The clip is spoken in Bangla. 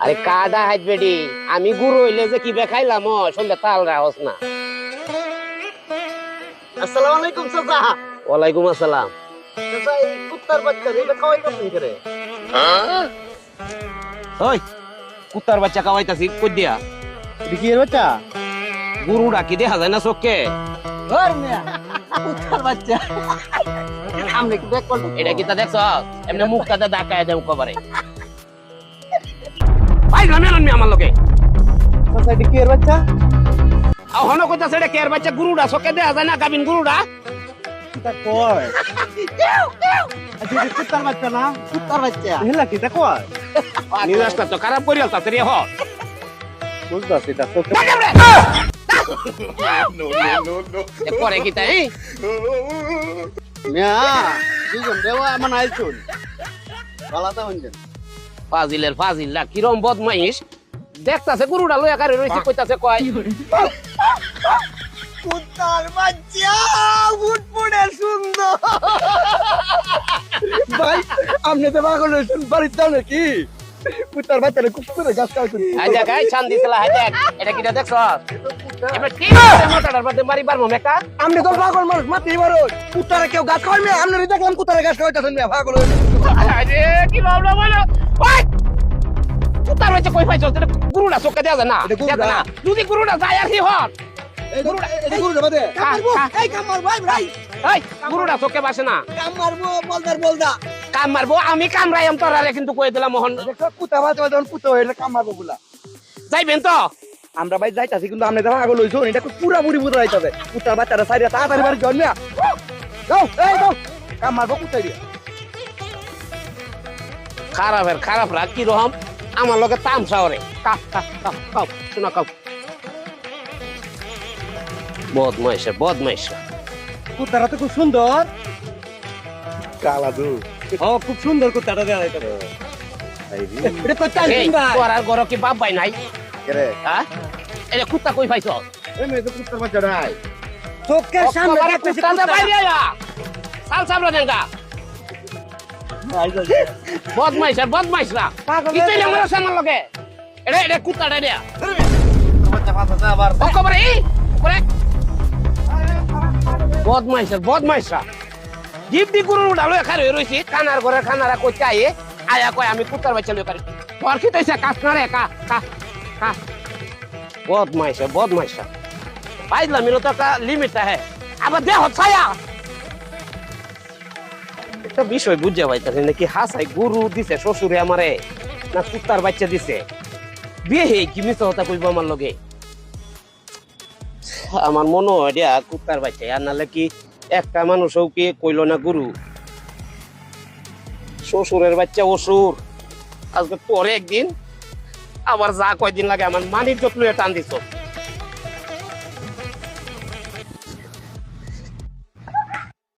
আরে কাডা হাইট বেডি আমি গুরু হইলে যে কি বেখাইলাম সন্ধ্যা তাল রাহস না। আসসালামু আলাইকুম চাচা। ওয়ালাইকুম আসসালাম। চাচা এই কুত্তার বাচ্চা এটা খাওয়াই করতেন করে? ওই কুত্তার বাচ্চা খাওয়াইতাছি কই দিয়া? এটা কি এর বাচ্চা? গুরু ডাকি দেখা যায় না চোখে? ধর মিয়া কুত্তার বাচ্চা। সামনে কি দেখ করতে? এটা কি তা দেখছ? এমনি মুখটাতে ডাকায় দেব কবারে। ভাই রামেন আমি আমার লগে। চাচা এটা কি এর বাচ্চা? আও হন কইতাছে এটা কের বাচ্চা গুরুডা চোখে দেখা যায় না গাবিন গুরুডা? কিটা কয়? আচ্ছা এটা কুত্তার বাচ্চা না? কুত্তার বাচ্চা। হেলা কিটা কয়? নিরাশটা তো খারাপ করি আলতাছে রে হ। বুঝতাছি এটা চোখে। এ করে কি তাই? মিয়া দুজন দেওয়া আমার আইছুন। বালাটা হইছেন। ফাজিলের ফাজিল কিরম বদমাইশ দেখতাছে গুরুডা লইয়া কারে রইছে কইতাছে কয় কুত্তার বাচ্চা ফুটফুটে সুন্দর। ভাই আপনি তো পাগল হয়েছেন বাড়ির যাও নাকি? কুত্তার বাচ্চারা খুব সুন্দর গাছ খাওয়াচ্ছেন। হাই দেখ হাই শান্তি ছিলা হাই দেখ এটা কিটা দেখছ? এবার কি মোটাটার মধ্যে মারি পারবো মেকা? আপনি তো পাগল মানুষ মাতি মারো। কুত্তারা কেউ গাছ খাওয়াই মেয়ে আপনি দেখলাম কুত্তারা গাছ খাওয়াইতেছেন মেয়ে পাগল হয়েছেন। আরে কি ভাবনা বলো ওই কুত্তার বাচ্চা কই পাইছস? এটা গুরুডা চোখে দেখা যায় না? এটা গুরুডা। দেখা না যদি গুরুডা যায় আর কি হল এই গুরু যাবে দে। এই কামার ভাই ভাই এই গুরুডা চোখে বাসে না কামার বলদার বলদা। কাম মারবো আমি কামড়াইম তোরারে কিন্তু কই দিলাম মোহন দেখো কুত্তা বাচ্চা যখন কুত্তা হয়ে কামার বগুলা। যাইবেন তো আমরা ভাই যাইতাছি কিন্তু আপনি তো পাগল হইছো এটা পুরা পুরি বুঝা যাইতাছে। কুত্তার বাচ্চারা সাইরা তাড়াতাড়ি বাড়ি যাও মিয়া। যাও এই যাও কামার বকু কুত্তা দিয়া। খারাপ রাগ কি রকম আমার লগে তামসা ওরে কাও শোনা কাও বদমাইশ কুত্তারা তো খুব সুন্দর। কালা দু ও খুব সুন্দর কুত্তাটা দেয়া যাইতাছে। এটা কুত্তা এই ভাই তোর আর গরো কি বাপ ভাই নাই? কেরে হ্যাঁ এটা কুত্তা কই পাইছ? এই মেয়ে তো কুত্তার বাচ্চা নাই চোখের সামনে দেখতেছি কুত্তা বাইরে আয়া সাল সাবরা দেঙ্গা বদমাইশ না কি তুই আমার সামনে লগে এটা কুত্তাটা দেয়া বাচ্চা পাতা আবার ও কবরে এই করে বদমাইশরা জিপ দি গুরু ডালো খারে রইছি কানার ঘরে খানারা কইতে আয়া কয় আমি কুত্তার বাচ্চা লই পারি তোর কি তাইছে কাজ না রে কা বদমাইশরা পাইলা মিলো তো একটা লিমিট আছে আবার দেহ ছায়া একটা বিষয় বুঝে পাইতাছি নাকি হাসাই গুরু দিছে শ্বশুরে আমারে না কুত্তার বাচ্চা দিছে বিয়ে হে কি মিছ কথা কইব আমার লগে আমার মনে হয় দিয়া কুত্তার বাচ্চা আর নালে কি একটা মানুষও কি কইল না গুরু শ্বশুরের বাচ্চা অসুর আজকে পরে একদিন আবার যা কয়দিন লাগে আমার মানির যত্ন টান দিছ